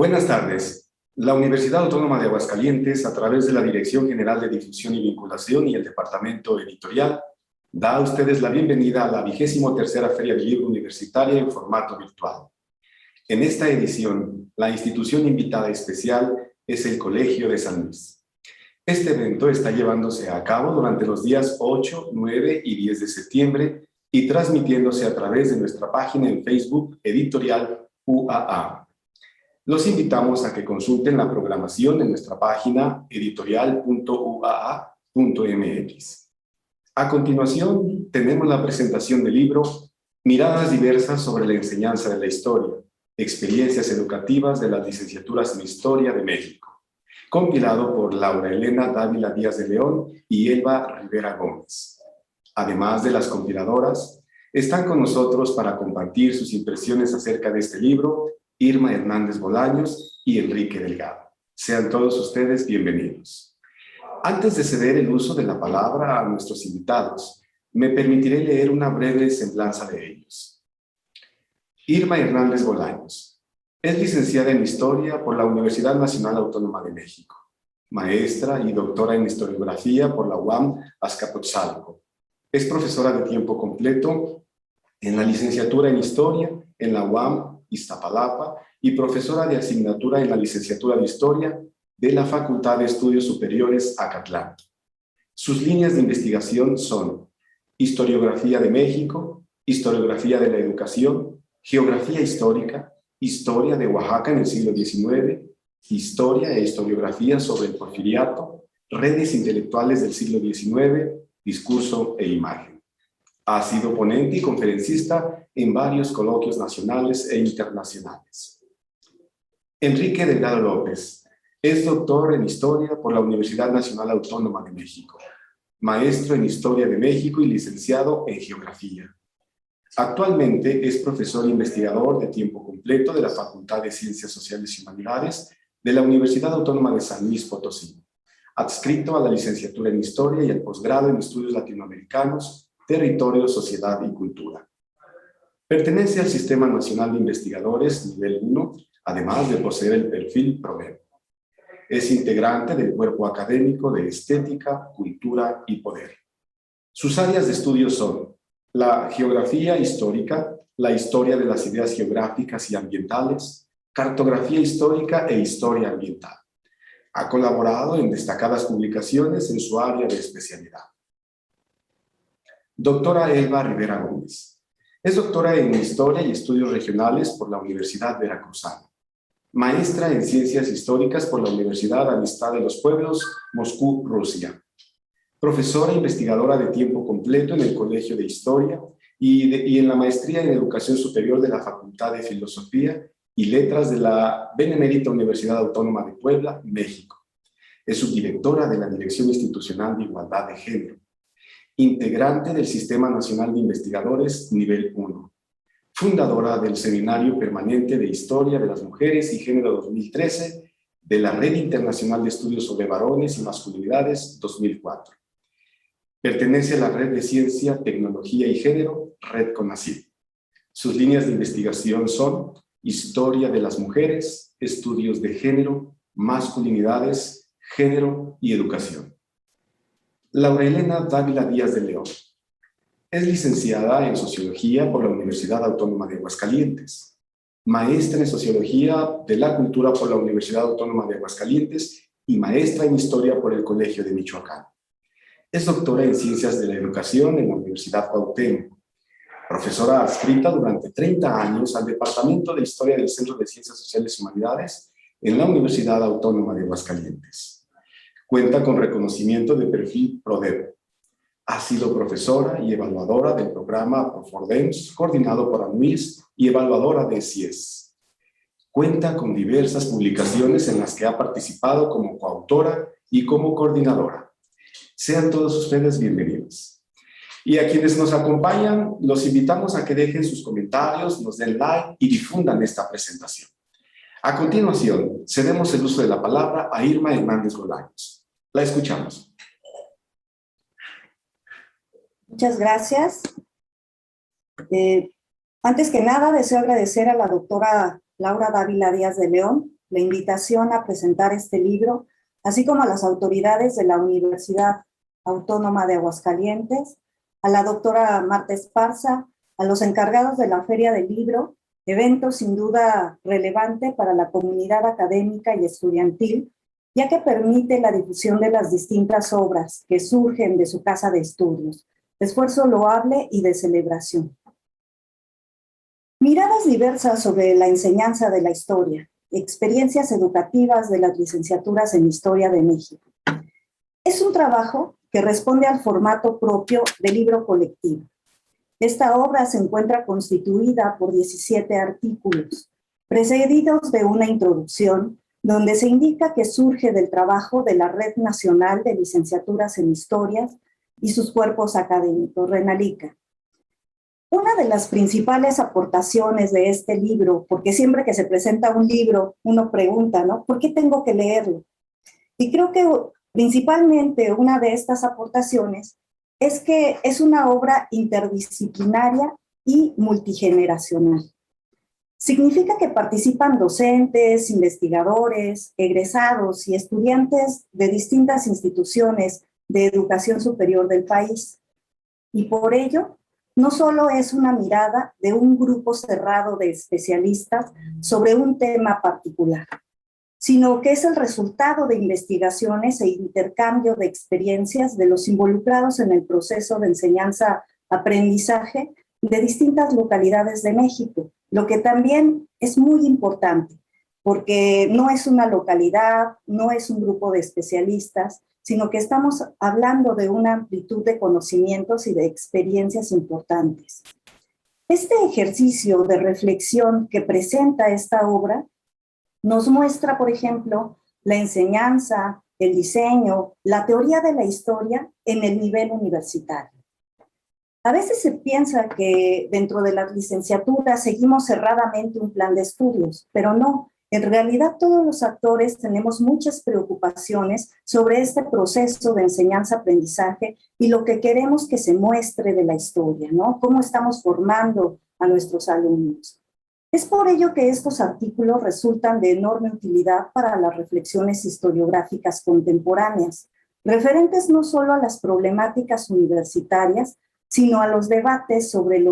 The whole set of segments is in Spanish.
Buenas tardes. La Universidad Autónoma de Aguascalientes, a través de la Dirección General de Difusión y Vinculación y el Departamento Editorial, da a ustedes la bienvenida a la 23ª Feria del Libro Universitaria en formato virtual. En esta edición, la institución invitada especial es el Colegio de San Luis. Este evento está llevándose a cabo durante los días 8, 9 y 10 de septiembre y transmitiéndose a través de nuestra página en Facebook Editorial UAA. Los invitamos a que consulten la programación en nuestra página editorial.uaa.mx. A continuación, tenemos la presentación del libro Miradas diversas sobre la enseñanza de la historia, experiencias educativas de las licenciaturas en Historia de México, compilado por Laura Elena Dávila Díaz de León y Elba Rivera Gómez. Además de las compiladoras, están con nosotros para compartir sus impresiones acerca de este libro Irma Hernández Bolaños y Enrique Delgado. Sean todos ustedes bienvenidos. Antes de ceder el uso de la palabra a nuestros invitados, me permitiré leer una breve semblanza de ellos. Irma Hernández Bolaños es licenciada en Historia por la Universidad Nacional Autónoma de México, maestra y doctora en Historiografía por la UAM Azcapotzalco. Es profesora de tiempo completo en la licenciatura en Historia en la UAM Iztapalapa y profesora de asignatura en la licenciatura de Historia de la Facultad de Estudios Superiores Acatlán. Sus líneas de investigación son Historiografía de México, Historiografía de la Educación, Geografía Histórica, Historia de Oaxaca en el siglo XIX, Historia e Historiografía sobre el Porfiriato, Redes Intelectuales del siglo XIX, Discurso e Imagen. Ha sido ponente y conferencista en varios coloquios nacionales e internacionales. Enrique Delgado López es doctor en Historia por la Universidad Nacional Autónoma de México, maestro en Historia de México y licenciado en Geografía. Actualmente es profesor investigador de tiempo completo de la Facultad de Ciencias Sociales y Humanidades de la Universidad Autónoma de San Luis Potosí, adscrito a la licenciatura en Historia y el posgrado en Estudios Latinoamericanos, Territorio, Sociedad y Cultura. Pertenece al Sistema Nacional de Investigadores Nivel 1, además de poseer el perfil PRODEP. Es integrante del cuerpo académico de Estética, Cultura y Poder. Sus áreas de estudio son la geografía histórica, la historia de las ideas geográficas y ambientales, cartografía histórica e historia ambiental. Ha colaborado en destacadas publicaciones en su área de especialidad. Doctora Elba Rivera Gómez. Es doctora en Historia y Estudios Regionales por la Universidad Veracruzana. Maestra en Ciencias Históricas por la Universidad Amistad de los Pueblos, Moscú, Rusia. Profesora e investigadora de tiempo completo en el Colegio de Historia y en la Maestría en Educación Superior de la Facultad de Filosofía y Letras de la Benemérita Universidad Autónoma de Puebla, México. Es subdirectora de la Dirección Institucional de Igualdad de Género. Integrante del Sistema Nacional de Investigadores Nivel 1, fundadora del Seminario Permanente de Historia de las Mujeres y Género 2013 de la Red Internacional de Estudios sobre Varones y Masculinidades 2004. Pertenece a la Red de Ciencia, Tecnología y Género, Red CONACYT. Sus líneas de investigación son Historia de las Mujeres, Estudios de Género, Masculinidades, Género y Educación. Laura Elena Dávila Díaz de León. Es licenciada en Sociología por la Universidad Autónoma de Aguascalientes, maestra en Sociología de la Cultura por la Universidad Autónoma de Aguascalientes y maestra en Historia por el Colegio de Michoacán. Es doctora en Ciencias de la Educación en la Universidad Cuauhtémoc, profesora adscrita durante 30 años al Departamento de Historia del Centro de Ciencias Sociales y Humanidades en la Universidad Autónoma de Aguascalientes. Cuenta con reconocimiento de perfil PRODEP. Ha sido profesora y evaluadora del programa Profordems, coordinado por ANMIS, y evaluadora de CIES. Cuenta con diversas publicaciones en las que ha participado como coautora y como coordinadora. Sean todos ustedes bienvenidos. Y a quienes nos acompañan, los invitamos a que dejen sus comentarios, nos den like y difundan esta presentación. A continuación, cedemos el uso de la palabra a Irma Hernández Bolaños. La escuchamos. Muchas gracias. Antes que nada, deseo agradecer a la doctora Laura Dávila Díaz de León la invitación a presentar este libro, así como a las autoridades de la Universidad Autónoma de Aguascalientes, a la doctora Marta Esparza, a los encargados de la Feria del Libro, evento sin duda relevante para la comunidad académica y estudiantil, ya que permite la difusión de las distintas obras que surgen de su casa de estudios, esfuerzo loable y de celebración. Miradas diversas sobre la enseñanza de la historia, experiencias educativas de las licenciaturas en Historia de México. Es un trabajo que responde al formato propio del libro colectivo. Esta obra se encuentra constituida por 17 artículos, precedidos de una introducción, donde se indica que surge del trabajo de la Red Nacional de Licenciaturas en Historias y sus cuerpos académicos, RENALICA. Una de las principales aportaciones de este libro, porque siempre que se presenta un libro, uno pregunta, ¿no? ¿Por qué tengo que leerlo? Y creo que principalmente una de estas aportaciones es que es una obra interdisciplinaria y multigeneracional. Significa que participan docentes, investigadores, egresados y estudiantes de distintas instituciones de educación superior del país. Y por ello, no solo es una mirada de un grupo cerrado de especialistas sobre un tema particular, sino que es el resultado de investigaciones e intercambio de experiencias de los involucrados en el proceso de enseñanza-aprendizaje de distintas localidades de México, lo que también es muy importante, porque no es una localidad, no es un grupo de especialistas, sino que estamos hablando de una amplitud de conocimientos y de experiencias importantes. Este ejercicio de reflexión que presenta esta obra nos muestra, por ejemplo, la enseñanza, el diseño, la teoría de la historia en el nivel universitario. A veces se piensa que dentro de las licenciaturas seguimos cerradamente un plan de estudios, pero no. En realidad todos los actores tenemos muchas preocupaciones sobre este proceso de enseñanza-aprendizaje y lo que queremos que se muestre de la historia, ¿no? Cómo estamos formando a nuestros alumnos. Es por ello que estos artículos resultan de enorme utilidad para las reflexiones historiográficas contemporáneas, referentes no solo a las problemáticas universitarias, sino a los debates sobre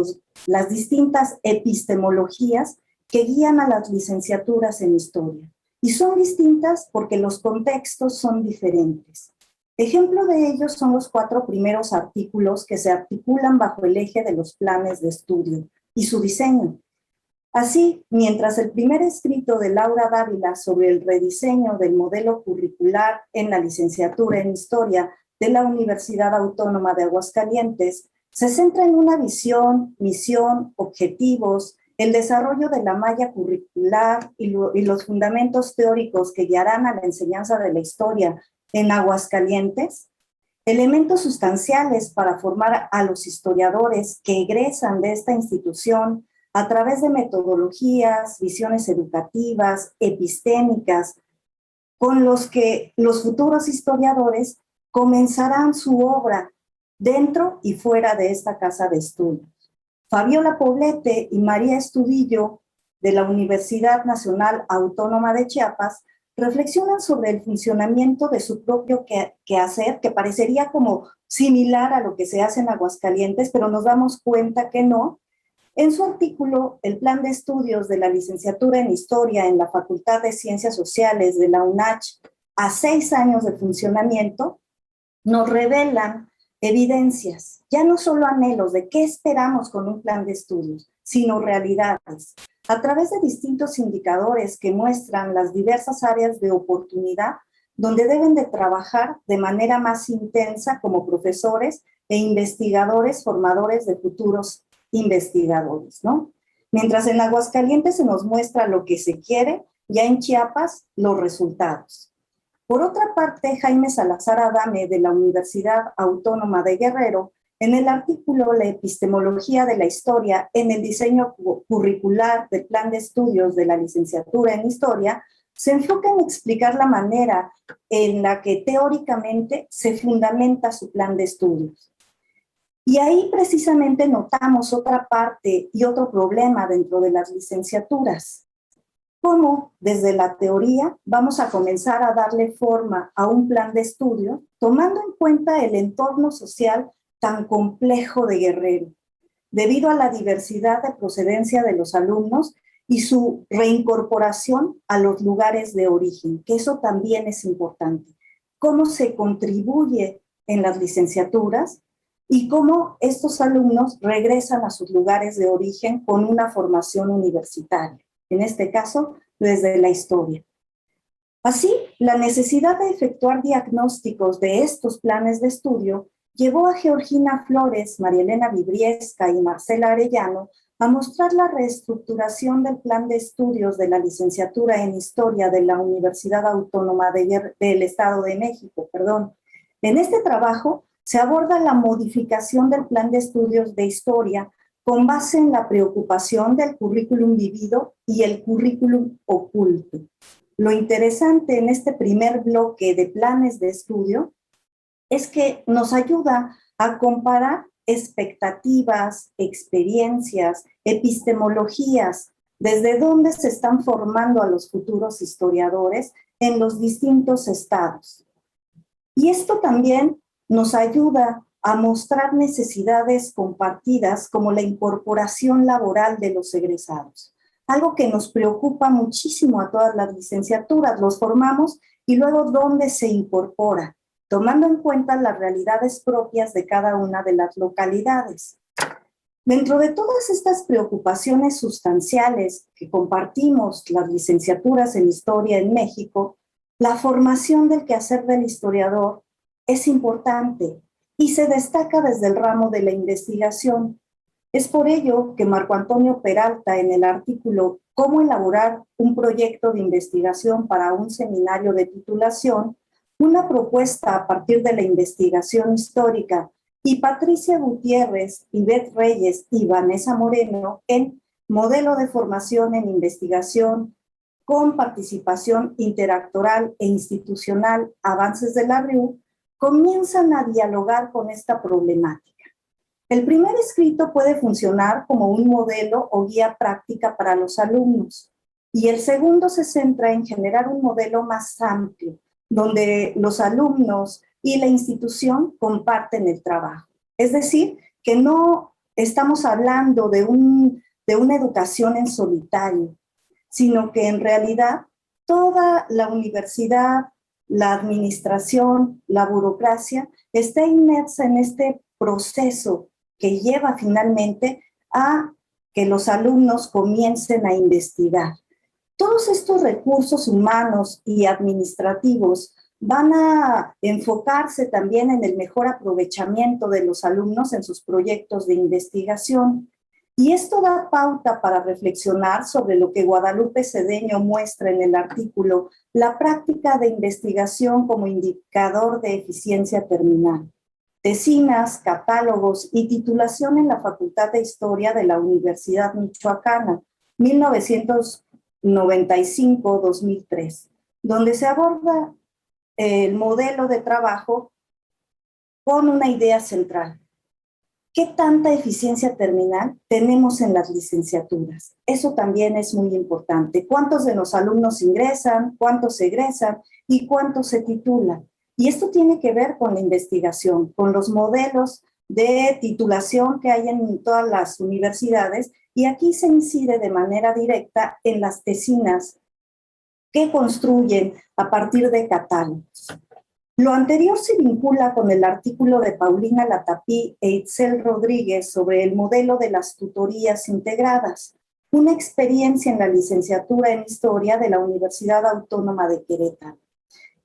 las distintas epistemologías que guían a las licenciaturas en historia. Y son distintas porque los contextos son diferentes. Ejemplo de ello son los 4 primeros artículos que se articulan bajo el eje de los planes de estudio y su diseño. Así, mientras el primer escrito de Laura Dávila sobre el rediseño del modelo curricular en la licenciatura en Historia de la Universidad Autónoma de Aguascalientes se centra en una visión, misión, objetivos, el desarrollo de la malla curricular y los fundamentos teóricos que guiarán a la enseñanza de la historia en Aguascalientes, elementos sustanciales para formar a los historiadores que egresan de esta institución a través de metodologías, visiones educativas, epistémicas, con los que los futuros historiadores comenzarán su obra dentro y fuera de esta casa de estudios. Fabiola Poblete y María Estudillo, de la Universidad Nacional Autónoma de Chiapas, reflexionan sobre el funcionamiento de su propio quehacer, que parecería como similar a lo que se hace en Aguascalientes, pero nos damos cuenta que no. En su artículo, el plan de estudios de la licenciatura en Historia en la Facultad de Ciencias Sociales de la UNACH, a 6 años de funcionamiento, nos revelan evidencias, ya no solo anhelos de qué esperamos con un plan de estudios, sino realidades, a través de distintos indicadores que muestran las diversas áreas de oportunidad donde deben de trabajar de manera más intensa como profesores e investigadores formadores de futuros investigadores, ¿no? Mientras en Aguascalientes se nos muestra lo que se quiere, ya en Chiapas los resultados. Por otra parte, Jaime Salazar Adame, de la Universidad Autónoma de Guerrero, en el artículo La epistemología de la historia en el diseño curricular del plan de estudios de la licenciatura en Historia, se enfoca en explicar la manera en la que teóricamente se fundamenta su plan de estudios. Y ahí precisamente notamos otra parte y otro problema dentro de las licenciaturas. cómo desde la teoría vamos a comenzar a darle forma a un plan de estudio, tomando en cuenta el entorno social tan complejo de Guerrero, debido a la diversidad de procedencia de los alumnos y su reincorporación a los lugares de origen, que eso también es importante. Cómo se contribuye en las licenciaturas y cómo estos alumnos regresan a sus lugares de origen con una formación universitaria, en este caso, desde la historia. Así, la necesidad de efectuar diagnósticos de estos planes de estudio llevó a Georgina Flores, María Elena Vibriesca y Marcela Arellano a mostrar la reestructuración del plan de estudios de la licenciatura en Historia de la Universidad Autónoma del Estado de México. En este trabajo se aborda la modificación del plan de estudios de Historia con base en la preocupación del currículum vivido y el currículum oculto. Lo interesante en este primer bloque de planes de estudio es que nos ayuda a comparar expectativas, experiencias, epistemologías, desde dónde se están formando a los futuros historiadores en los distintos estados. Y esto también nos ayuda a mostrar necesidades compartidas como la incorporación laboral de los egresados. Algo que nos preocupa muchísimo a todas las licenciaturas, los formamos y luego dónde se incorpora, tomando en cuenta las realidades propias de cada una de las localidades. Dentro de todas estas preocupaciones sustanciales que compartimos las licenciaturas en Historia en México, la formación del quehacer del historiador es importante y se destaca desde el ramo de la investigación. Es por ello que Marco Antonio Peralta, en el artículo "Cómo elaborar un proyecto de investigación para un seminario de titulación", una propuesta a partir de la investigación histórica, y Patricia Gutiérrez, Ivette Reyes y Vanessa Moreno en Modelo de formación en investigación con participación interactoral e institucional, avances de la RIU, comienzan a dialogar con esta problemática. El primer escrito puede funcionar como un modelo o guía práctica para los alumnos, y el segundo se centra en generar un modelo más amplio, donde los alumnos y la institución comparten el trabajo. Es decir, que no estamos hablando de una educación en solitario, sino que en realidad toda la universidad, la administración, la burocracia está inmersa en este proceso que lleva finalmente a que los alumnos comiencen a investigar. Todos estos recursos humanos y administrativos van a enfocarse también en el mejor aprovechamiento de los alumnos en sus proyectos de investigación. Y esto da pauta para reflexionar sobre lo que Guadalupe Cedeño muestra en el artículo "La práctica de investigación como indicador de eficiencia terminal. Tesinas, catálogos y titulación en la Facultad de Historia de la Universidad Michoacana, 1995-2003, donde se aborda el modelo de trabajo con una idea central. ¿Qué tanta eficiencia terminal tenemos en las licenciaturas? Eso también es muy importante. ¿Cuántos de los alumnos ingresan? ¿Cuántos egresan? ¿Y cuántos se titulan? Y esto tiene que ver con la investigación, con los modelos de titulación que hay en todas las universidades, y aquí se incide de manera directa en las tesinas que construyen a partir de catálogos. Lo anterior se vincula con el artículo de Paulina Latapí e Itzel Rodríguez sobre el modelo de las tutorías integradas, una experiencia en la licenciatura en Historia de la Universidad Autónoma de Querétaro,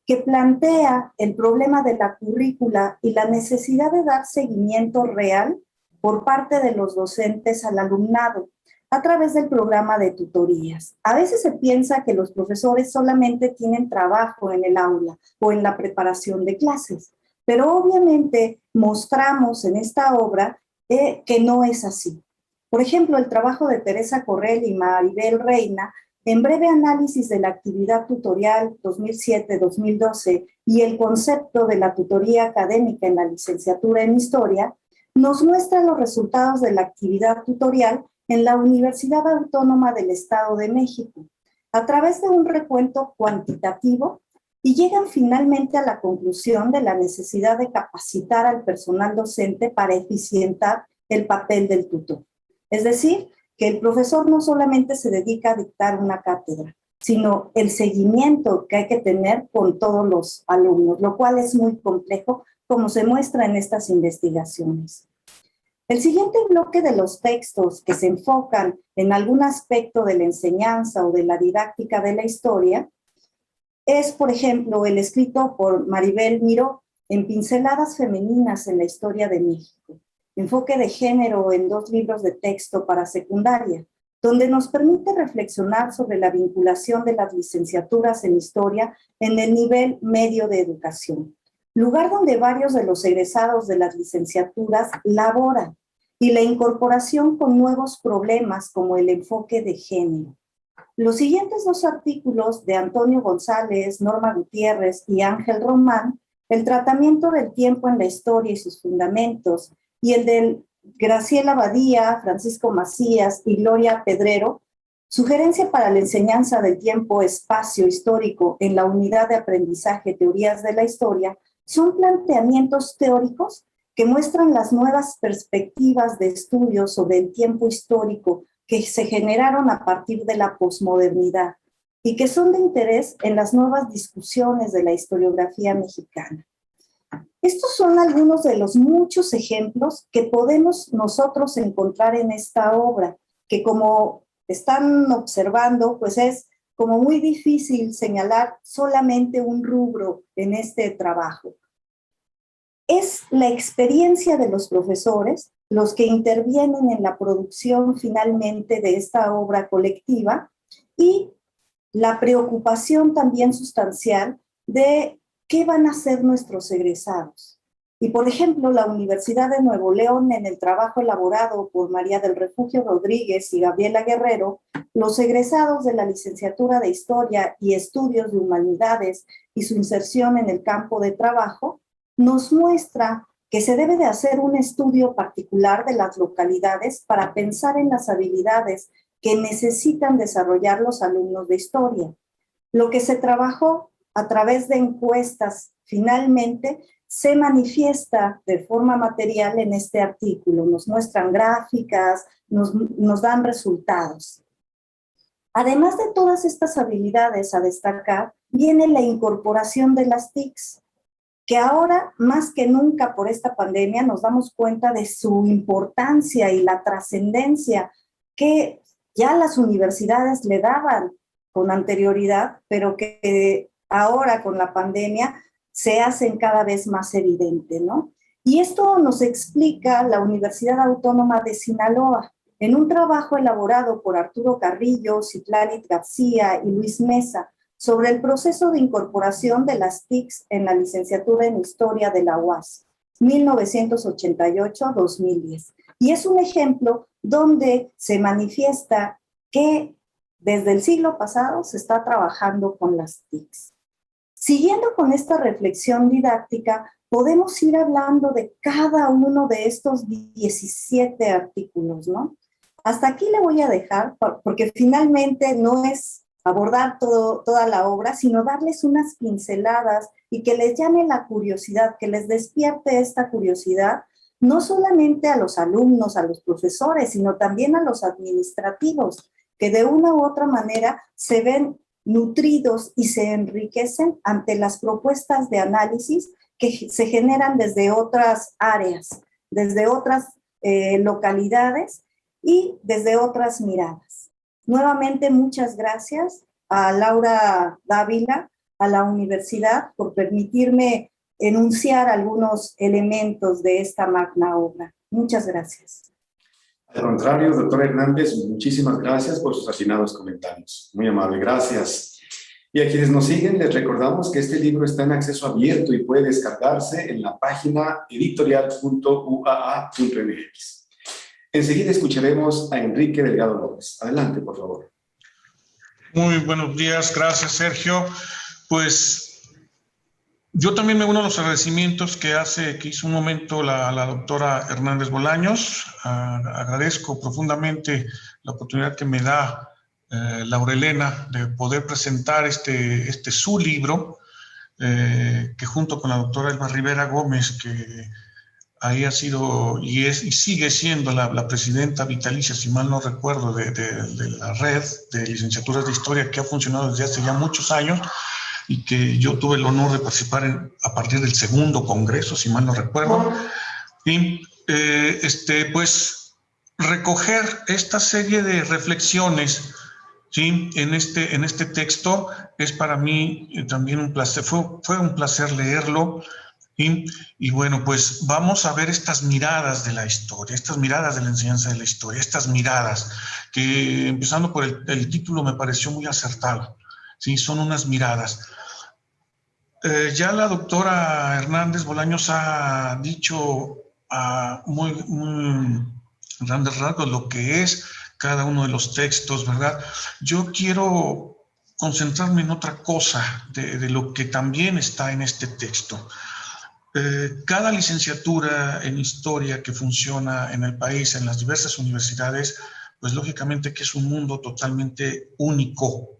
que plantea el problema de la currícula y la necesidad de dar seguimiento real por parte de los docentes al alumnado a través del programa de tutorías. A veces se piensa que los profesores solamente tienen trabajo en el aula o en la preparación de clases, pero obviamente mostramos en esta obra que no es así. Por ejemplo, el trabajo de Teresa Correll y Maribel Reina, en breve análisis de la actividad tutorial 2007-2012 y el concepto de la tutoría académica en la licenciatura en Historia, nos muestra los resultados de la actividad tutorial en la Universidad Autónoma del Estado de México. a través de un recuento cuantitativo y llegan finalmente a la conclusión de la necesidad de capacitar al personal docente para eficientar el papel del tutor. Es decir, que el profesor no solamente se dedica a dictar una cátedra, sino el seguimiento que hay que tener con todos los alumnos, lo cual es muy complejo, como se muestra en estas investigaciones. El siguiente bloque de los textos que se enfocan en algún aspecto de la enseñanza o de la didáctica de la historia es, por ejemplo, el escrito por Maribel Miró, en Pinceladas femeninas en la historia de México, enfoque de género en 2 libros de texto para secundaria, donde nos permite reflexionar sobre la vinculación de las licenciaturas en historia en el nivel medio de educación, lugar donde varios de los egresados de las licenciaturas laboran, y la incorporación con nuevos problemas como el enfoque de género. Los siguientes 2 artículos de Antonio González, Norma Gutiérrez y Ángel Román, el tratamiento del tiempo en la historia y sus fundamentos, y el de Graciela Badía, Francisco Macías y Gloria Pedrero, sugerencia para la enseñanza del tiempo-espacio histórico en la unidad de aprendizaje Teorías de la Historia, son planteamientos teóricos que muestran las nuevas perspectivas de estudio sobre el tiempo histórico que se generaron a partir de la posmodernidad y que son de interés en las nuevas discusiones de la historiografía mexicana. Estos son algunos de los muchos ejemplos que podemos nosotros encontrar en esta obra, que como están observando, pues es como muy difícil señalar solamente un rubro en este trabajo. Es la experiencia de los profesores los que intervienen en la producción finalmente de esta obra colectiva y la preocupación también sustancial de qué van a hacer nuestros egresados. Y por ejemplo, la Universidad de Nuevo León, en el trabajo elaborado por María del Refugio Rodríguez y Gabriela Guerrero, los egresados de la licenciatura de Historia y Estudios de Humanidades y su inserción en el campo de trabajo, nos muestra que se debe de hacer un estudio particular de las localidades para pensar en las habilidades que necesitan desarrollar los alumnos de historia. Lo que se trabajó a través de encuestas finalmente se manifiesta de forma material en este artículo. Nos muestran gráficas, nos dan resultados. Además de todas estas habilidades a destacar, viene la incorporación de las TICs, que ahora, más que nunca por esta pandemia, nos damos cuenta de su importancia y la trascendencia que ya las universidades le daban con anterioridad, pero que ahora con la pandemia se hacen cada vez más evidente, ¿no? Y esto nos explica la Universidad Autónoma de Sinaloa, en un trabajo elaborado por Arturo Carrillo, Citlali García y Luis Mesa, sobre el proceso de incorporación de las TICs en la licenciatura en Historia de la UAS, 1988-2010. Y es un ejemplo donde se manifiesta que desde el siglo pasado se está trabajando con las TICs. Siguiendo con esta reflexión didáctica, podemos ir hablando de cada uno de estos 17 artículos, ¿no? Hasta aquí le voy a dejar, porque finalmente no es abordar toda la obra, sino darles unas pinceladas y que les llame la curiosidad, que les despierte esta curiosidad, no solamente a los alumnos, a los profesores, sino también a los administrativos, que de una u otra manera se ven nutridos y se enriquecen ante las propuestas de análisis que se generan desde otras áreas, desde otras localidades y desde otras miradas. Nuevamente, muchas gracias a Laura Dávila, a la universidad, por permitirme enunciar algunos elementos de esta magna obra. Muchas gracias. Al contrario, doctor Hernández, muchísimas gracias por sus atinados comentarios. Muy amable, gracias. Y a quienes nos siguen, les recordamos que este libro está en acceso abierto y puede descargarse en la página editorial.uaa.mx. Enseguida escucharemos a Enrique Delgado López. Adelante, por favor. Muy buenos días, gracias Sergio. Pues yo también me uno a los agradecimientos que hizo un momento la doctora Hernández Bolaños. Agradezco profundamente la oportunidad que me da Laurelena de poder presentar su libro, que junto con la doctora Elba Rivera Gómez, que ahí ha sido y sigue siendo la presidenta vitalicia, si mal no recuerdo, de la red de licenciaturas de historia, que ha funcionado desde hace ya muchos años y que yo tuve el honor de participar a partir del segundo congreso, si mal no recuerdo. Y pues recoger esta serie de reflexiones, ¿sí?, en este texto es para mí también un placer, fue un placer leerlo. Y bueno, pues vamos a ver estas miradas de la historia, estas miradas de la enseñanza de la historia, estas miradas que, empezando por el título, me pareció muy acertado, ¿sí? Son unas miradas. Ya la doctora Hernández Bolaños ha dicho a muy grandes rasgos lo que es cada uno de los textos, ¿verdad? Yo quiero concentrarme en otra cosa de lo que también está en este texto. Cada licenciatura en historia que funciona en el país, en las diversas universidades, pues lógicamente que es un mundo totalmente único,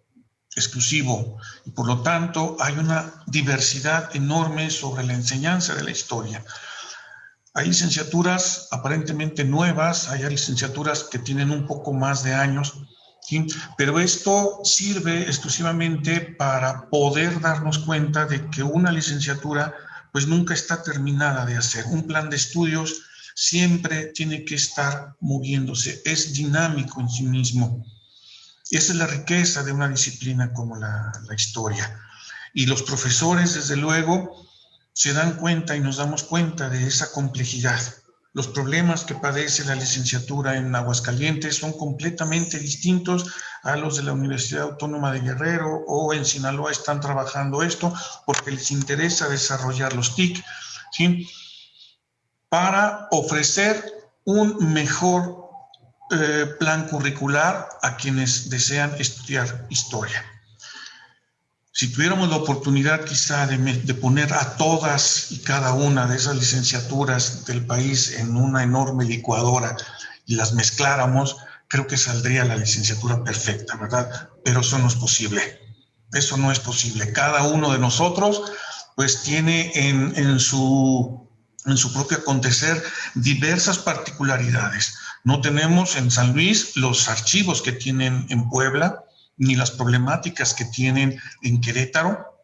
exclusivo, y por lo tanto hay una diversidad enorme sobre la enseñanza de la historia. Hay licenciaturas aparentemente nuevas, hay licenciaturas que tienen un poco más de años, ¿sí? Pero esto sirve exclusivamente para poder darnos cuenta de que una licenciatura pues nunca está terminada de hacer. Un plan de estudios siempre tiene que estar moviéndose, es dinámico en sí mismo. Esa es la riqueza de una disciplina como la historia. Y los profesores, desde luego, se dan cuenta y nos damos cuenta de esa complejidad. Los problemas que padece la licenciatura en Aguascalientes son completamente distintos a los de la Universidad Autónoma de Guerrero, o en Sinaloa están trabajando esto porque les interesa desarrollar los TIC, ¿sí?, para ofrecer un mejor plan curricular a quienes desean estudiar historia. Si tuviéramos la oportunidad quizá de poner a todas y cada una de esas licenciaturas del país en una enorme licuadora y las mezcláramos, creo que saldría la licenciatura perfecta, ¿verdad? Pero eso no es posible. Eso no es posible. Cada uno de nosotros pues tiene en su propio acontecer diversas particularidades. No tenemos en San Luis los archivos que tienen en Puebla, ni las problemáticas que tienen en Querétaro,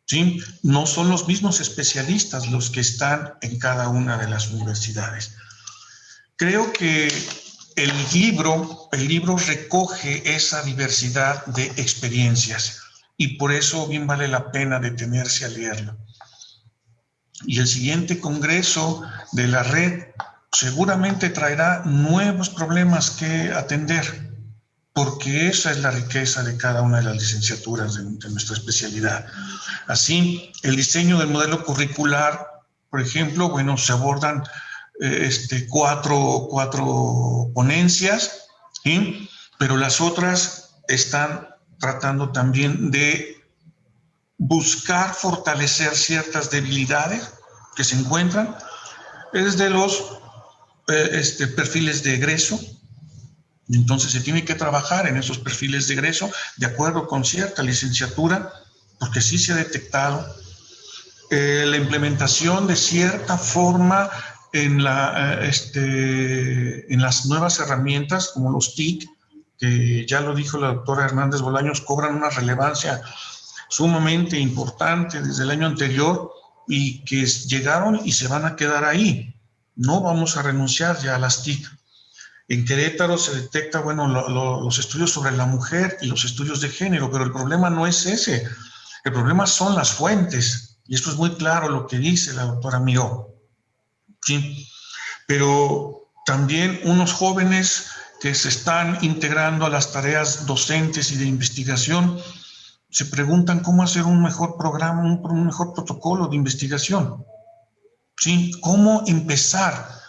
¿sí? No son los mismos especialistas los que están en cada una de las universidades. Creo que el libro recoge esa diversidad de experiencias y por eso bien vale la pena detenerse a leerlo. Y el siguiente congreso de la red seguramente traerá nuevos problemas que atender, porque esa es la riqueza de cada una de las licenciaturas de nuestra especialidad. Así, el diseño del modelo curricular, por ejemplo, bueno, se abordan cuatro ponencias, ¿sí?, pero las otras están tratando también de buscar fortalecer ciertas debilidades que se encuentran desde los perfiles de egreso. Entonces se tiene que trabajar en esos perfiles de egreso de acuerdo con cierta licenciatura, porque sí se ha detectado la implementación de cierta forma en las nuevas herramientas como los TIC, que ya lo dijo la doctora Hernández Bolaños, cobran una relevancia sumamente importante desde el año anterior y que llegaron y se van a quedar ahí. No vamos a renunciar ya a las TIC. En Querétaro se detecta, bueno, los estudios sobre la mujer y los estudios de género, pero el problema no es ese. El problema son las fuentes. Y esto es muy claro lo que dice la doctora Miró, ¿sí? Pero también unos jóvenes que se están integrando a las tareas docentes y de investigación se preguntan cómo hacer un mejor programa, un mejor protocolo de investigación, ¿sí? ¿Cómo empezar?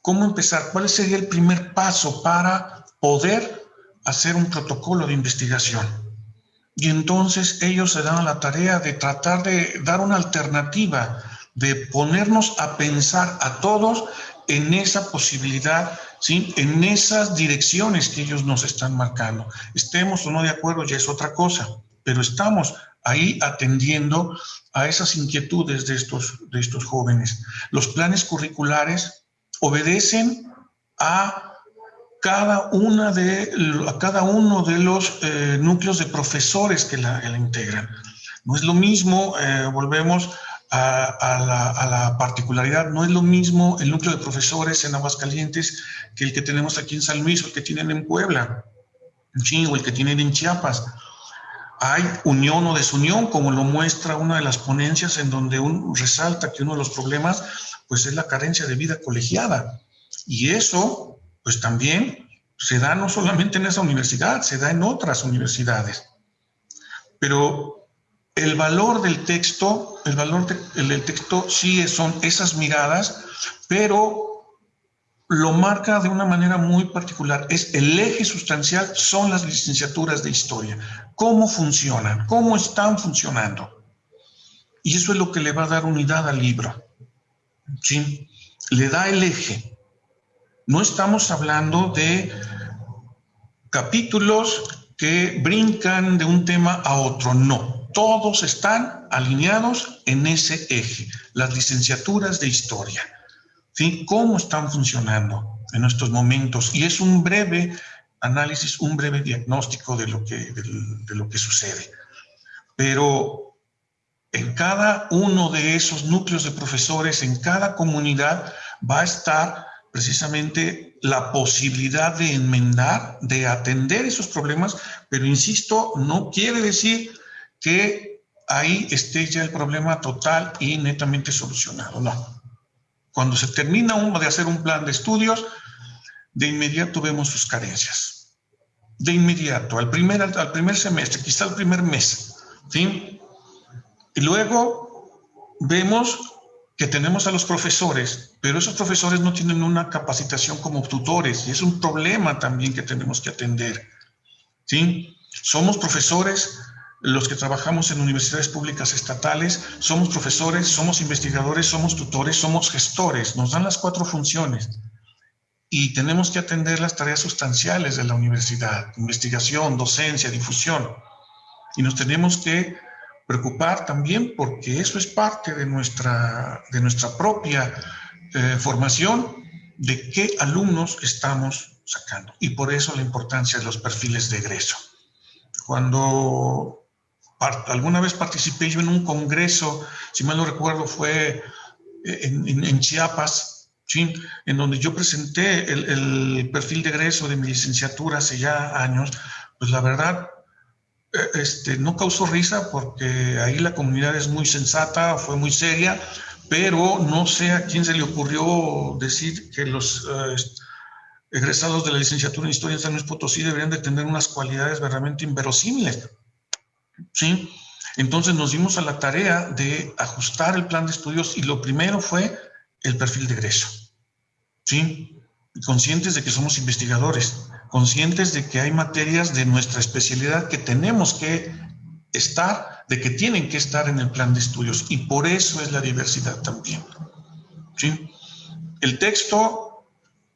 ¿Cuál sería el primer paso para poder hacer un protocolo de investigación? Y entonces ellos se dan a la tarea de tratar de dar una alternativa, de ponernos a pensar a todos en esa posibilidad ¿sí? En esas direcciones que ellos nos están marcando. Estemos o no de acuerdo ya es otra cosa, pero estamos ahí atendiendo a esas inquietudes de estos jóvenes. Los planes curriculares obedecen a cada uno de los núcleos de profesores que la integran. No es lo mismo, volvemos a la particularidad, no es lo mismo el núcleo de profesores en Aguascalientes que el que tenemos aquí en San Luis o el que tienen en Puebla, ¿sí? O el que tienen en Chiapas. Hay unión o desunión, como lo muestra una de las ponencias en donde resalta que uno de los problemas pues, es la carencia de vida colegiada. Y eso pues también se da no solamente en esa universidad, se da en otras universidades. Pero el valor del texto, el texto sí son esas miradas, pero lo marca de una manera muy particular. Es el eje sustancial, son las licenciaturas de historia. ¿Cómo funcionan? ¿Cómo están funcionando? Y eso es lo que le va a dar unidad al libro. ¿Sí? Le da el eje. No estamos hablando de capítulos que brincan de un tema a otro, no. Todos están alineados en ese eje, las licenciaturas de historia. ¿Sí? ¿Cómo están funcionando en estos momentos? Y es un breve análisis, un breve diagnóstico de lo que sucede. Pero en cada uno de esos núcleos de profesores, en cada comunidad, va a estar precisamente la posibilidad de enmendar, de atender esos problemas, pero insisto, no quiere decir que ahí esté ya el problema total y netamente solucionado, no. Cuando se termina de hacer un plan de estudios, de inmediato vemos sus carencias. De inmediato, al primer semestre, quizá al primer mes, ¿sí? Y luego vemos que tenemos a los profesores, pero esos profesores no tienen una capacitación como tutores, y es un problema también que tenemos que atender, ¿sí? Somos profesores, los que trabajamos en universidades públicas estatales, somos profesores, somos investigadores, somos tutores, somos gestores, nos dan las 4 funciones y tenemos que atender las tareas sustanciales de la universidad, investigación, docencia, difusión, y nos tenemos que preocupar también porque eso es parte de nuestra propia formación, de qué alumnos estamos sacando, y por eso la importancia de los perfiles de egreso. Cuando alguna vez participé yo en un congreso, si mal no recuerdo, fue en Chiapas, ¿sí? En donde yo presenté el perfil de egreso de mi licenciatura hace ya años, pues la verdad no causó risa porque ahí la comunidad es muy sensata, fue muy seria, pero no sé a quién se le ocurrió decir que los egresados de la licenciatura en Historia en San Luis Potosí deberían de tener unas cualidades verdaderamente inverosímiles, ¿sí? Entonces nos dimos a la tarea de ajustar el plan de estudios y lo primero fue el perfil de egreso, ¿sí? Conscientes de que somos investigadores, conscientes de que hay materias de nuestra especialidad que tenemos que estar, de que tienen que estar en el plan de estudios, y por eso es la diversidad también, ¿sí? El texto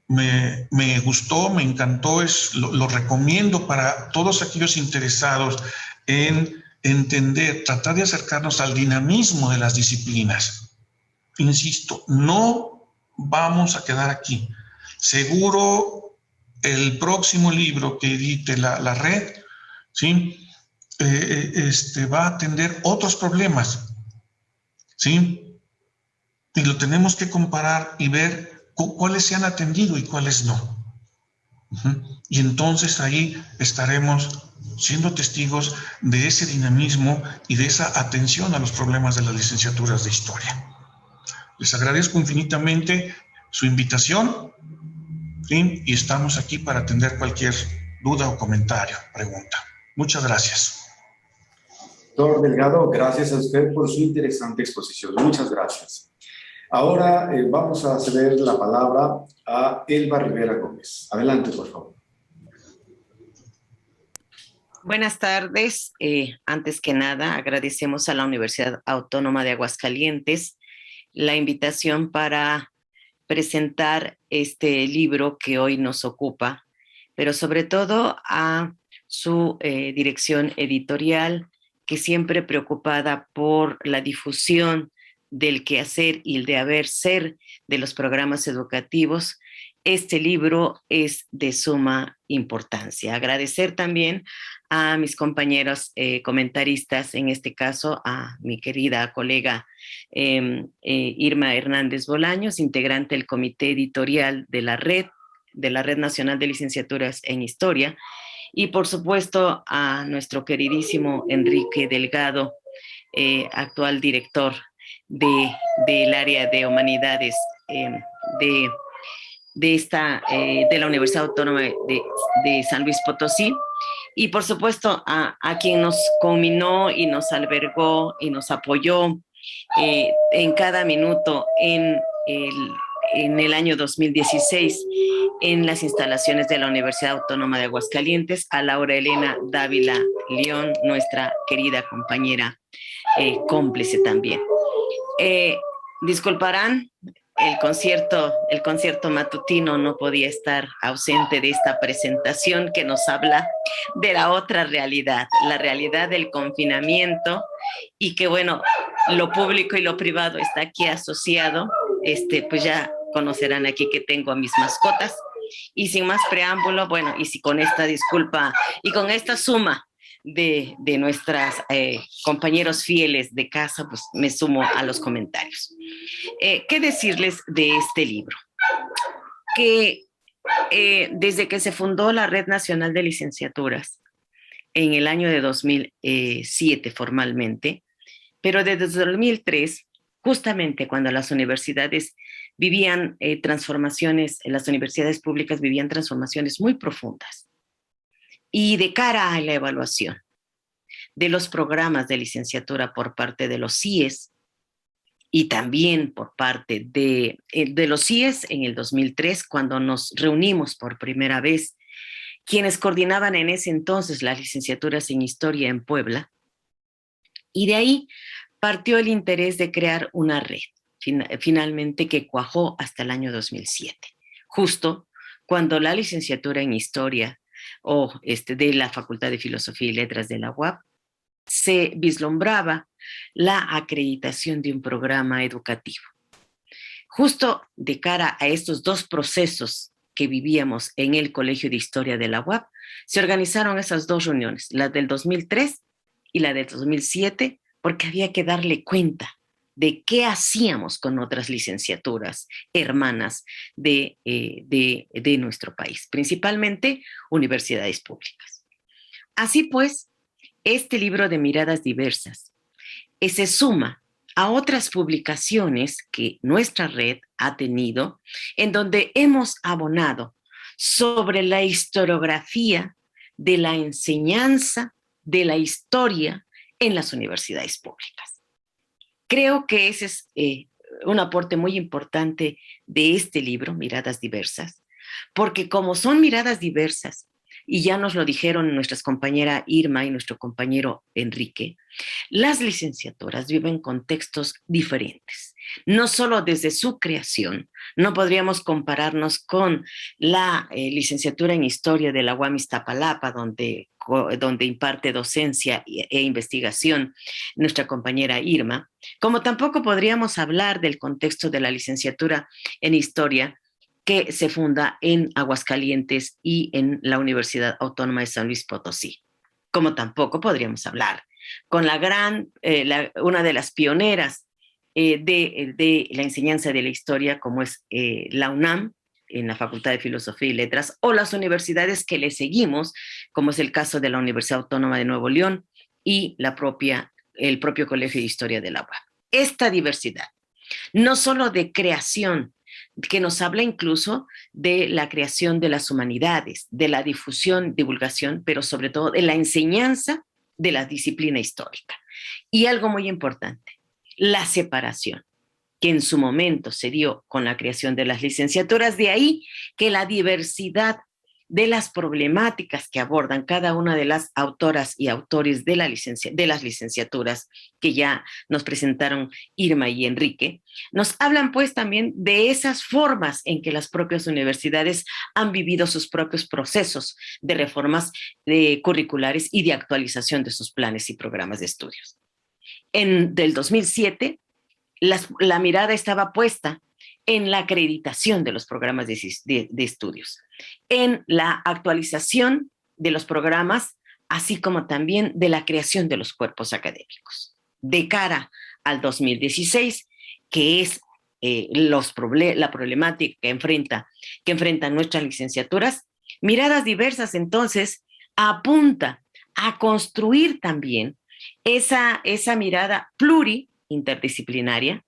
me gustó, me encantó, lo recomiendo para todos aquellos interesados en entender, tratar de acercarnos al dinamismo de las disciplinas. Insisto, no vamos a quedar aquí. Seguro el próximo libro que edite la red, ¿sí? Va a atender otros problemas, ¿sí? Y lo tenemos que comparar y ver cuáles se han atendido y cuáles no. Y entonces ahí estaremos siendo testigos de ese dinamismo y de esa atención a los problemas de las licenciaturas de historia. Les agradezco infinitamente su invitación, ¿sí? Y estamos aquí para atender cualquier duda o comentario, pregunta. Muchas gracias. Doctor Delgado, gracias a usted por su interesante exposición. Muchas gracias. Ahora vamos a ceder la palabra a Elba Rivera Gómez. Adelante, por favor. Buenas tardes. Antes que nada, agradecemos a la Universidad Autónoma de Aguascalientes la invitación para presentar este libro que hoy nos ocupa, pero sobre todo a su dirección editorial, que siempre preocupada por la difusión del quehacer y el deber ser de los programas educativos. Este libro es de suma importancia. Agradecer también a mis compañeros comentaristas, en este caso a mi querida colega Irma Hernández Bolaños, integrante del comité editorial de la Red Nacional de Licenciaturas en Historia, y por supuesto a nuestro queridísimo Enrique Delgado, actual director del área de humanidades de la Universidad Autónoma de San Luis Potosí, y por supuesto a quien nos conminó y nos albergó y nos apoyó en cada minuto en el año 2016 en las instalaciones de la Universidad Autónoma de Aguascalientes, a Laura Elena Dávila León, nuestra querida compañera cómplice también. Disculparán, el concierto matutino no podía estar ausente de esta presentación que nos habla de la otra realidad, la realidad del confinamiento, y que bueno, lo público y lo privado está aquí asociado. Pues ya conocerán aquí que tengo a mis mascotas, y sin más preámbulo, bueno, y si con esta disculpa y con esta suma de nuestras compañeros fieles de casa, pues me sumo a los comentarios. ¿Qué decirles de este libro? Que desde que se fundó la Red Nacional de Licenciaturas en el año de 2007 formalmente, pero desde 2003, justamente cuando las universidades vivían transformaciones, las universidades públicas vivían transformaciones muy profundas, y de cara a la evaluación de los programas de licenciatura por parte de los CIES, y también por parte de los CIES en el 2003, cuando nos reunimos por primera vez, quienes coordinaban en ese entonces las licenciaturas en Historia en Puebla, y de ahí partió el interés de crear una red, finalmente, que cuajó hasta el año 2007, justo cuando la licenciatura en Historia de la Facultad de Filosofía y Letras de la UAP se vislumbraba la acreditación de un programa educativo. Justo de cara a estos dos procesos que vivíamos en el Colegio de Historia de la UAP, se organizaron esas dos reuniones, la del 2003 y la del 2007, porque había que darle cuenta de qué hacíamos con otras licenciaturas hermanas de nuestro país, principalmente universidades públicas. Así pues, este libro de miradas diversas se suma a otras publicaciones que nuestra red ha tenido, en donde hemos abonado sobre la historiografía de la enseñanza de la historia en las universidades públicas. Creo que ese es un aporte muy importante de este libro, Miradas Diversas, porque como son miradas diversas, y ya nos lo dijeron nuestra compañera Irma y nuestro compañero Enrique, las licenciaturas viven contextos diferentes. No solo desde su creación, no podríamos compararnos con la licenciatura en Historia de la UAM Iztapalapa, donde imparte docencia e investigación nuestra compañera Irma, como tampoco podríamos hablar del contexto de la licenciatura en Historia que se funda en Aguascalientes y en la Universidad Autónoma de San Luis Potosí. Como tampoco podríamos hablar con una de las pioneras de la enseñanza de la historia, como es la UNAM, en la Facultad de Filosofía y Letras, o las universidades que le seguimos, como es el caso de la Universidad Autónoma de Nuevo León y el propio Colegio de Historia de la UAP. Esta diversidad, no solo de creación, que nos habla incluso de la creación de las humanidades, de la difusión, divulgación, pero sobre todo de la enseñanza de la disciplina histórica. Y algo muy importante, la separación, que en su momento se dio con la creación de las licenciaturas, de ahí que la diversidad de las problemáticas que abordan cada una de las autoras y autores de las licenciaturas que ya nos presentaron Irma y Enrique, nos hablan pues también de esas formas en que las propias universidades han vivido sus propios procesos de reformas curriculares y de actualización de sus planes y programas de estudios. Del 2007, la mirada estaba puesta en la acreditación de los programas de estudios, en la actualización de los programas, así como también de la creación de los cuerpos académicos. De cara al 2016, que es la problemática que enfrentan nuestras licenciaturas, Miradas Diversas entonces apunta a construir también esa mirada interdisciplinaria,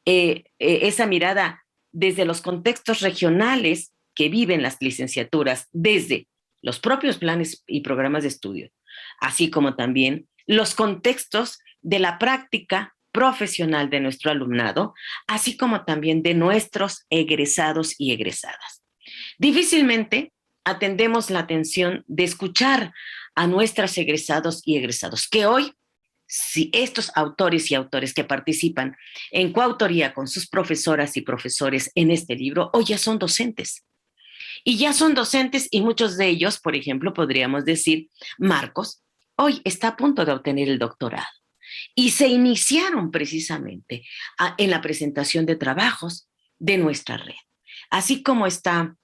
esa mirada desde los contextos regionales que viven las licenciaturas, desde los propios planes y programas de estudio, así como también los contextos de la práctica profesional de nuestro alumnado, así como también de nuestros egresados y egresadas. Difícilmente atendemos la atención de escuchar a nuestros egresados y egresados, que hoy, si estos autores y autores que participan en coautoría con sus profesoras y profesores en este libro, hoy ya son docentes. Y ya son docentes y muchos de ellos, por ejemplo, podríamos decir, Marcos, hoy está a punto de obtener el doctorado. Y se iniciaron precisamente en la presentación de trabajos de nuestra red. Así como está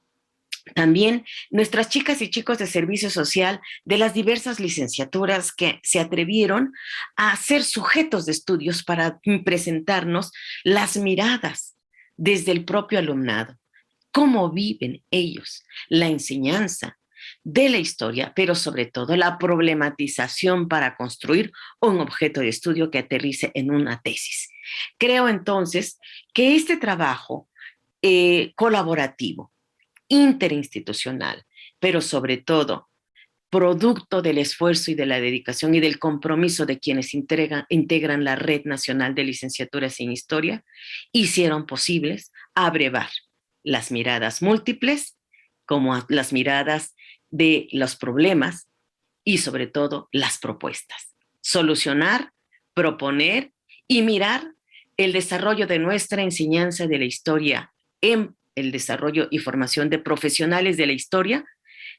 también nuestras chicas y chicos de servicio social de las diversas licenciaturas que se atrevieron a ser sujetos de estudios para presentarnos las miradas desde el propio alumnado, cómo viven ellos la enseñanza de la historia, pero sobre todo la problematización para construir un objeto de estudio que aterrice en una tesis. Creo entonces que este trabajo colaborativo, interinstitucional, pero sobre todo producto del esfuerzo y de la dedicación y del compromiso de quienes integran la Red Nacional de Licenciaturas en Historia, hicieron posibles abrevar las miradas múltiples, como las miradas de los problemas y sobre todo las propuestas. Solucionar, proponer y mirar el desarrollo de nuestra enseñanza de la historia en el desarrollo y formación de profesionales de la historia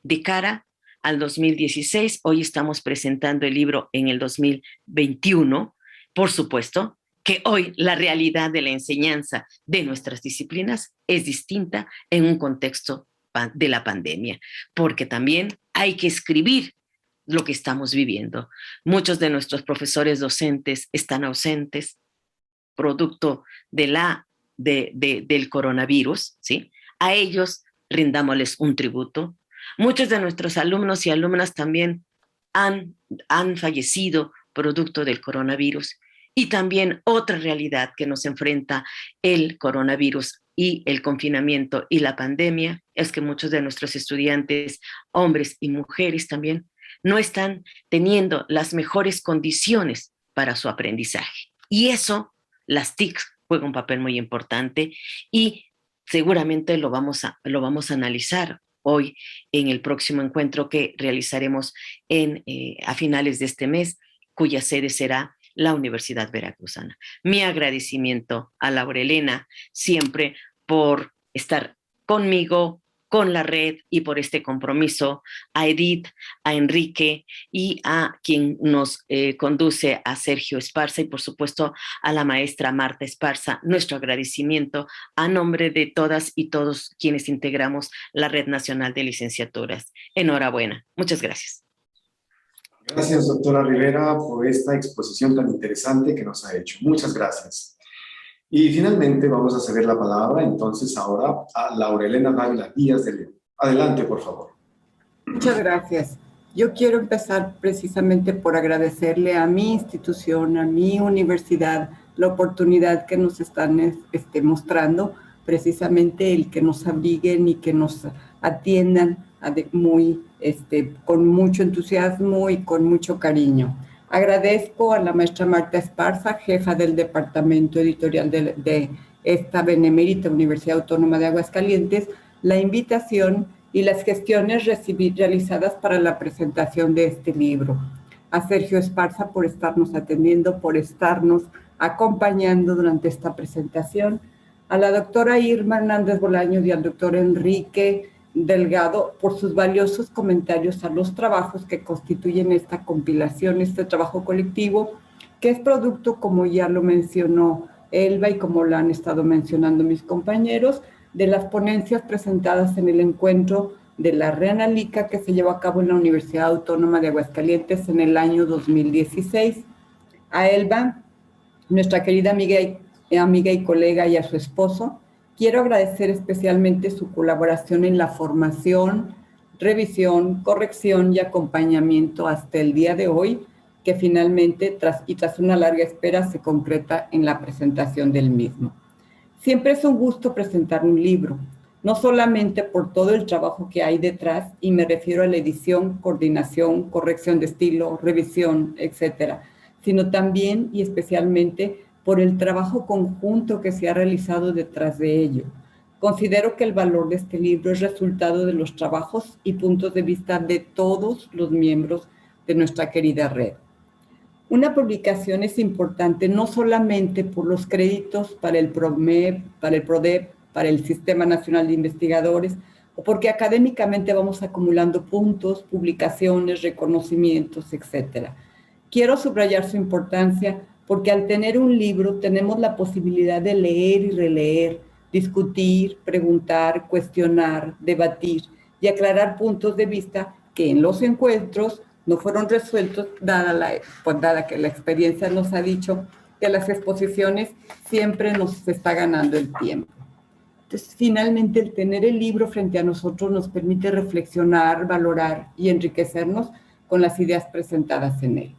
de cara al 2016. Hoy estamos presentando el libro en el 2021. Por supuesto que hoy la realidad de la enseñanza de nuestras disciplinas es distinta en un contexto de la pandemia, porque también hay que escribir lo que estamos viviendo. Muchos de nuestros profesores docentes están ausentes, producto del coronavirus, ¿sí? A ellos rindámosles un tributo. Muchos de nuestros alumnos y alumnas también han fallecido producto del coronavirus. Y también otra realidad que nos enfrenta el coronavirus y el confinamiento y la pandemia es que muchos de nuestros estudiantes, hombres y mujeres también, no están teniendo las mejores condiciones para su aprendizaje. Y eso, las TIC juegan un papel muy importante y seguramente lo vamos a analizar hoy en el próximo encuentro que realizaremos a finales de este mes, cuya sede será la Universidad Veracruzana. Mi agradecimiento a Laura Elena siempre por estar conmigo, con la red y por este compromiso, a Edith, a Enrique y a quien nos conduce, a Sergio Esparza y por supuesto a la maestra Marta Esparza, nuestro agradecimiento a nombre de todas y todos quienes integramos la Red Nacional de Licenciaturas. Enhorabuena. Muchas gracias. Gracias, doctora Rivera, por esta exposición tan interesante que nos ha hecho. Muchas gracias. Y finalmente vamos a ceder la palabra entonces ahora a Laura Elena Dávila Díaz de León. Adelante, por favor. Muchas gracias. Yo quiero empezar precisamente por agradecerle a mi institución, a mi universidad, la oportunidad que nos están mostrando, precisamente el que nos abriguen y que nos atiendan con mucho entusiasmo y con mucho cariño. Agradezco a la maestra Marta Esparza, jefa del departamento editorial de esta benemérita Universidad Autónoma de Aguascalientes, la invitación y las gestiones realizadas para la presentación de este libro. A Sergio Esparza por estarnos atendiendo, por estarnos acompañando durante esta presentación, a la doctora Irma Hernández Bolaños y al doctor Enrique Delgado por sus valiosos comentarios a los trabajos que constituyen esta compilación, este trabajo colectivo, que es producto, como ya lo mencionó Elba y como lo han estado mencionando mis compañeros, de las ponencias presentadas en el encuentro de la RENALICA que se llevó a cabo en la Universidad Autónoma de Aguascalientes en el año 2016. A Elba, nuestra querida amiga y colega, y a su esposo, quiero agradecer especialmente su colaboración en la formación, revisión, corrección y acompañamiento hasta el día de hoy, que finalmente, tras una larga espera, se concreta en la presentación del mismo. Siempre es un gusto presentar un libro, no solamente por todo el trabajo que hay detrás, y me refiero a la edición, coordinación, corrección de estilo, revisión, etcétera, sino también y especialmente por el trabajo conjunto que se ha realizado detrás de ello. Considero que el valor de este libro es resultado de los trabajos y puntos de vista de todos los miembros de nuestra querida red. Una publicación es importante no solamente por los créditos para el PROMEP, para el PRODEP, para el Sistema Nacional de Investigadores, o porque académicamente vamos acumulando puntos, publicaciones, reconocimientos, etc. Quiero subrayar su importancia porque al tener un libro tenemos la posibilidad de leer y releer, discutir, preguntar, cuestionar, debatir y aclarar puntos de vista que en los encuentros no fueron resueltos, dada que la experiencia nos ha dicho que las exposiciones siempre nos está ganando el tiempo. Entonces, finalmente, el tener el libro frente a nosotros nos permite reflexionar, valorar y enriquecernos con las ideas presentadas en él.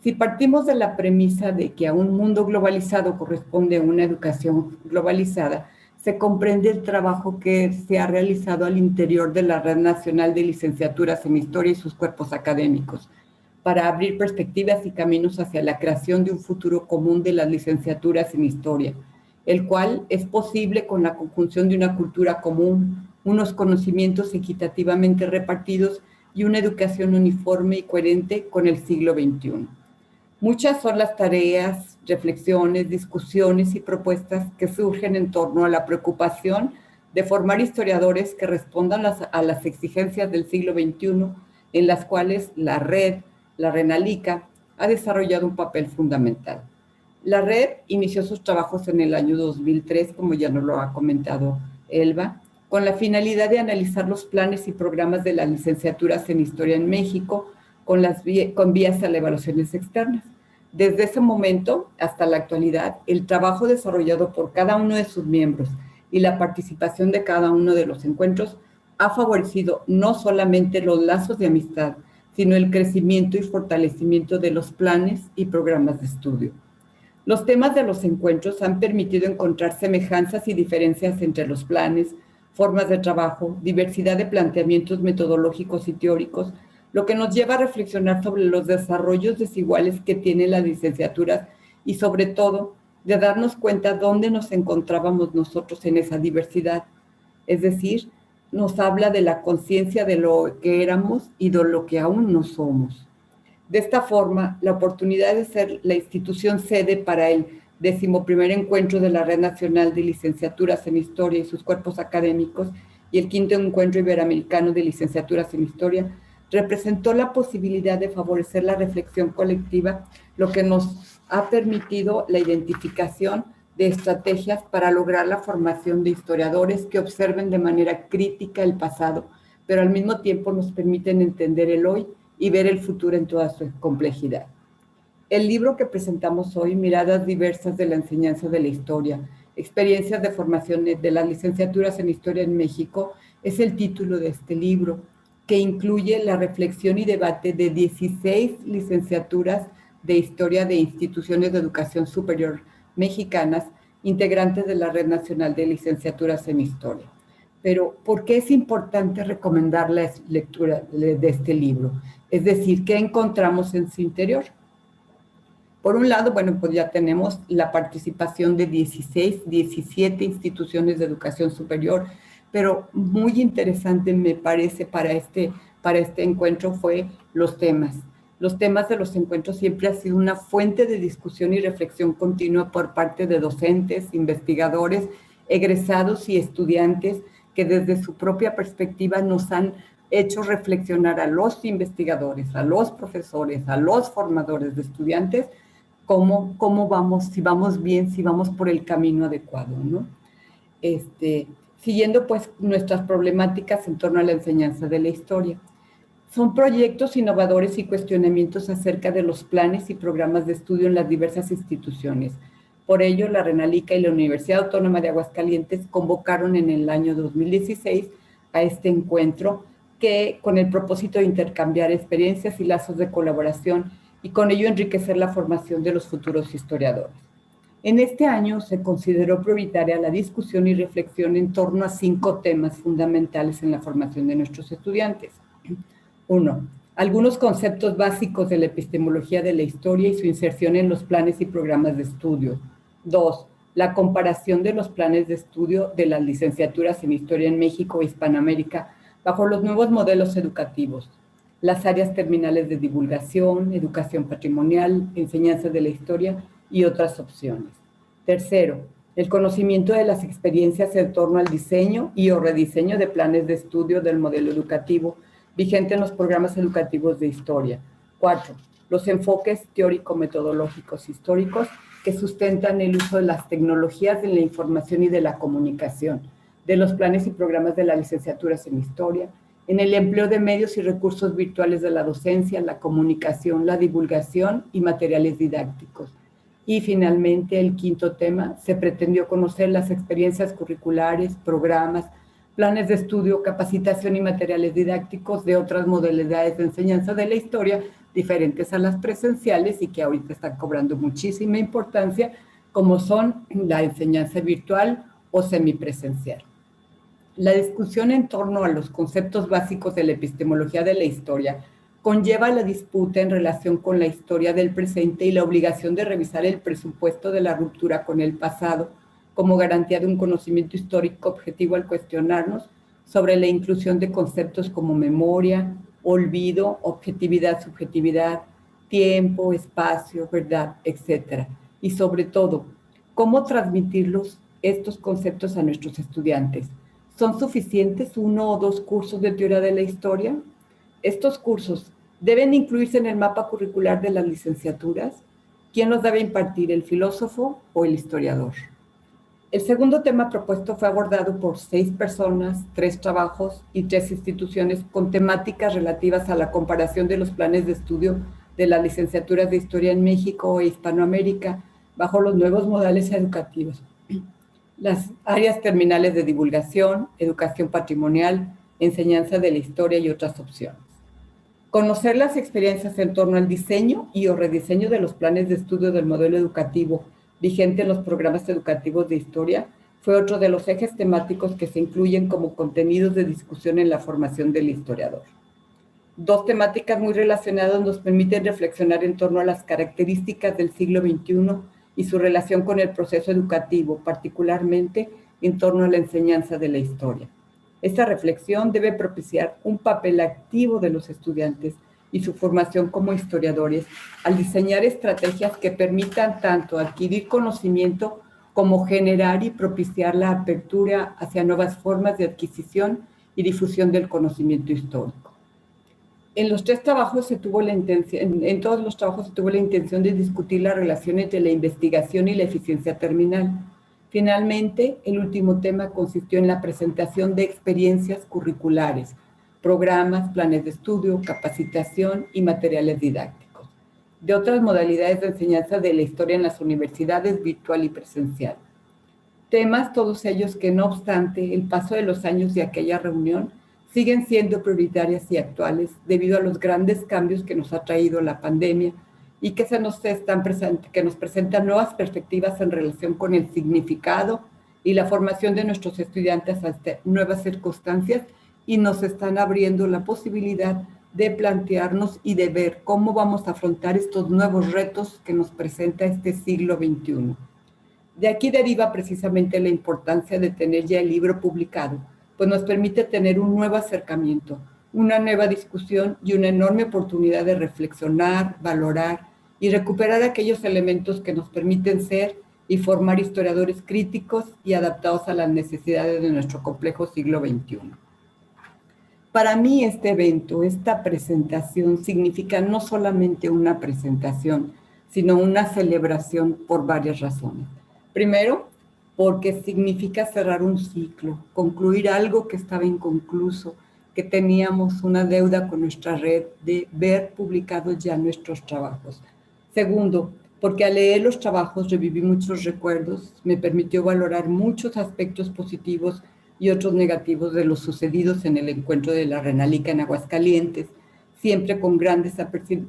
Si partimos de la premisa de que a un mundo globalizado corresponde una educación globalizada, se comprende el trabajo que se ha realizado al interior de la Red Nacional de Licenciaturas en Historia y sus cuerpos académicos, para abrir perspectivas y caminos hacia la creación de un futuro común de las licenciaturas en Historia, el cual es posible con la conjunción de una cultura común, unos conocimientos equitativamente repartidos y una educación uniforme y coherente con el siglo XXI. Muchas son las tareas, reflexiones, discusiones y propuestas que surgen en torno a la preocupación de formar historiadores que respondan a las exigencias del siglo XXI, en las cuales la red, la RENALICA, ha desarrollado un papel fundamental. La red inició sus trabajos en el año 2003, como ya nos lo ha comentado Elba, con la finalidad de analizar los planes y programas de las licenciaturas en Historia en México con vías a las evaluaciones externas. Desde ese momento hasta la actualidad, el trabajo desarrollado por cada uno de sus miembros y la participación de cada uno de los encuentros ha favorecido no solamente los lazos de amistad, sino el crecimiento y fortalecimiento de los planes y programas de estudio. Los temas de los encuentros han permitido encontrar semejanzas y diferencias entre los planes, formas de trabajo, diversidad de planteamientos metodológicos y teóricos, lo que nos lleva a reflexionar sobre los desarrollos desiguales que tienen las licenciaturas y sobre todo de darnos cuenta dónde nos encontrábamos nosotros en esa diversidad. Es decir, nos habla de la conciencia de lo que éramos y de lo que aún no somos. De esta forma, la oportunidad de ser la institución sede para el 11º encuentro de la Red Nacional de Licenciaturas en Historia y sus cuerpos académicos y el 5º encuentro iberoamericano de licenciaturas en Historia representó la posibilidad de favorecer la reflexión colectiva, lo que nos ha permitido la identificación de estrategias para lograr la formación de historiadores que observen de manera crítica el pasado, pero al mismo tiempo nos permiten entender el hoy y ver el futuro en toda su complejidad. El libro que presentamos hoy, Miradas diversas de la enseñanza de la historia, experiencias de formación de las licenciaturas en Historia en México, es el título de este libro, que incluye la reflexión y debate de 16 licenciaturas de Historia de instituciones de educación superior mexicanas, integrantes de la Red Nacional de Licenciaturas en Historia. Pero, ¿por qué es importante recomendar la lectura de este libro? Es decir, ¿qué encontramos en su interior? Por un lado, bueno, pues ya tenemos la participación de 17 instituciones de educación superior, pero muy interesante me parece para este encuentro fue los temas. Los temas de los encuentros siempre ha sido una fuente de discusión y reflexión continua por parte de docentes, investigadores, egresados y estudiantes que desde su propia perspectiva nos han hecho reflexionar a los investigadores, a los profesores, a los formadores de estudiantes, cómo vamos, si vamos bien, si vamos por el camino adecuado, ¿no? Siguiendo pues nuestras problemáticas en torno a la enseñanza de la historia. Son proyectos innovadores y cuestionamientos acerca de los planes y programas de estudio en las diversas instituciones. Por ello, la RENALICA y la Universidad Autónoma de Aguascalientes convocaron en el año 2016 a este encuentro que con el propósito de intercambiar experiencias y lazos de colaboración y con ello enriquecer la formación de los futuros historiadores. En este año se consideró prioritaria la discusión y reflexión en torno a 5 temas fundamentales en la formación de nuestros estudiantes. 1. Algunos conceptos básicos de la epistemología de la historia y su inserción en los planes y programas de estudio. 2. La comparación de los planes de estudio de las licenciaturas en Historia en México e Hispanoamérica bajo los nuevos modelos educativos. Las áreas terminales de divulgación, educación patrimonial, enseñanza de la historia y otras opciones. Tercero, el conocimiento de las experiencias en torno al diseño y o rediseño de planes de estudio del modelo educativo vigente en los programas educativos de historia. 4, los enfoques teórico-metodológicos históricos que sustentan el uso de las tecnologías de la información y de la comunicación, de los planes y programas de las licenciaturas en historia, en el empleo de medios y recursos virtuales de la docencia, la comunicación, la divulgación y materiales didácticos. Y finalmente, el 5º tema, se pretendió conocer las experiencias curriculares, programas, planes de estudio, capacitación y materiales didácticos de otras modalidades de enseñanza de la historia diferentes a las presenciales y que ahorita están cobrando muchísima importancia, como son la enseñanza virtual o semipresencial. La discusión en torno a los conceptos básicos de la epistemología de la historia conlleva la disputa en relación con la historia del presente y la obligación de revisar el presupuesto de la ruptura con el pasado como garantía de un conocimiento histórico objetivo al cuestionarnos sobre la inclusión de conceptos como memoria, olvido, objetividad, subjetividad, tiempo, espacio, verdad, etc. Y sobre todo, cómo transmitirlos estos conceptos a nuestros estudiantes. ¿Son suficientes 1 o 2 cursos de teoría de la historia? ¿Estos cursos deben incluirse en el mapa curricular de las licenciaturas? ¿Quién los debe impartir, el filósofo o el historiador? El segundo tema propuesto fue abordado por 6 personas, 3 trabajos y 3 instituciones con temáticas relativas a la comparación de los planes de estudio de las licenciaturas de Historia en México e Hispanoamérica bajo los nuevos modelos educativos. Las áreas terminales de divulgación, educación patrimonial, enseñanza de la historia y otras opciones. Conocer las experiencias en torno al diseño y o rediseño de los planes de estudio del modelo educativo vigente en los programas educativos de historia fue otro de los ejes temáticos que se incluyen como contenidos de discusión en la formación del historiador. 2 temáticas muy relacionadas nos permiten reflexionar en torno a las características del siglo XXI y su relación con el proceso educativo, particularmente en torno a la enseñanza de la historia. Esta reflexión debe propiciar un papel activo de los estudiantes y su formación como historiadores al diseñar estrategias que permitan tanto adquirir conocimiento como generar y propiciar la apertura hacia nuevas formas de adquisición y difusión del conocimiento histórico. En los 3 trabajos en todos los trabajos se tuvo la intención de discutir la relación entre la investigación y la eficiencia terminal. Finalmente, el último tema consistió en la presentación de experiencias curriculares, programas, planes de estudio, capacitación y materiales didácticos, de otras modalidades de enseñanza de la historia en las universidades virtual y presencial. Temas, todos ellos que no obstante el paso de los años de aquella reunión, siguen siendo prioritarias y actuales debido a los grandes cambios que nos ha traído la pandemia y que nos presentan nuevas perspectivas en relación con el significado y la formación de nuestros estudiantes ante nuevas circunstancias y nos están abriendo la posibilidad de plantearnos y de ver cómo vamos a afrontar estos nuevos retos que nos presenta este siglo XXI. De aquí deriva precisamente la importancia de tener ya el libro publicado pues nos permite tener un nuevo acercamiento, una nueva discusión y una enorme oportunidad de reflexionar, valorar y recuperar aquellos elementos que nos permiten ser y formar historiadores críticos y adaptados a las necesidades de nuestro complejo siglo XXI. Para mí este evento, esta presentación, significa no solamente una presentación, sino una celebración por varias razones. Primero, porque significa cerrar un ciclo, concluir algo que estaba inconcluso, que teníamos una deuda con nuestra red de ver publicados ya nuestros trabajos. Segundo, porque al leer los trabajos reviví muchos recuerdos, me permitió valorar muchos aspectos positivos y otros negativos de los sucedidos en el encuentro de la Renalica en Aguascalientes, siempre con grandes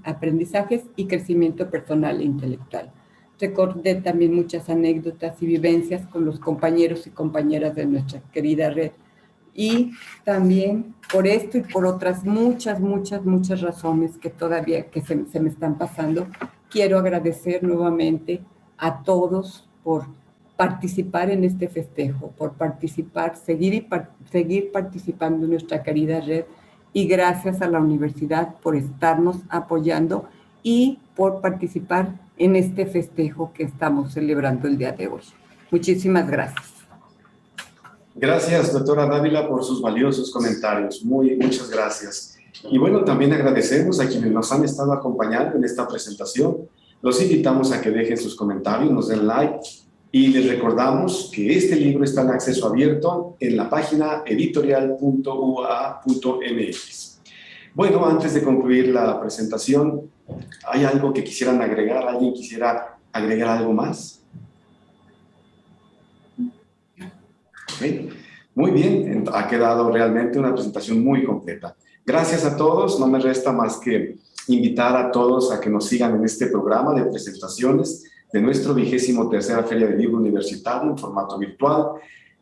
aprendizajes y crecimiento personal e intelectual. Recordé también muchas anécdotas y vivencias con los compañeros y compañeras de nuestra querida red. Y también por esto y por otras muchas razones que todavía se me están pasando, quiero agradecer nuevamente a todos por participar en este festejo, por participar, seguir participando en nuestra querida red, y gracias a la universidad por estarnos apoyando y por participar en este festejo que estamos celebrando el día de hoy. Muchísimas gracias. Gracias, doctora Dávila, por sus valiosos comentarios. Muchas gracias. Y bueno, también agradecemos a quienes nos han estado acompañando en esta presentación. Los invitamos a que dejen sus comentarios, nos den like, y les recordamos que este libro está en acceso abierto en la página editorial.uaa.mx. Bueno, antes de concluir la presentación, ¿hay algo que quisieran agregar? ¿Alguien quisiera agregar algo más? Okay. Muy bien, ha quedado realmente una presentación muy completa. Gracias a todos, no me resta más que invitar a todos a que nos sigan en este programa de presentaciones de nuestro 23ª Feria del Libro Universitario en formato virtual,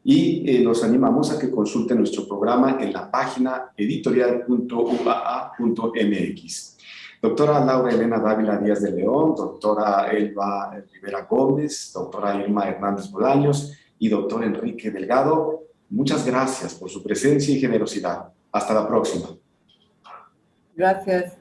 y los animamos a que consulten nuestro programa en la página editorial.uaa.mx. Doctora Laura Elena Dávila Díaz de León, doctora Elba Rivera Gómez, doctora Irma Hernández Bolaños y doctor Enrique Delgado, muchas gracias por su presencia y generosidad. Hasta la próxima. Gracias.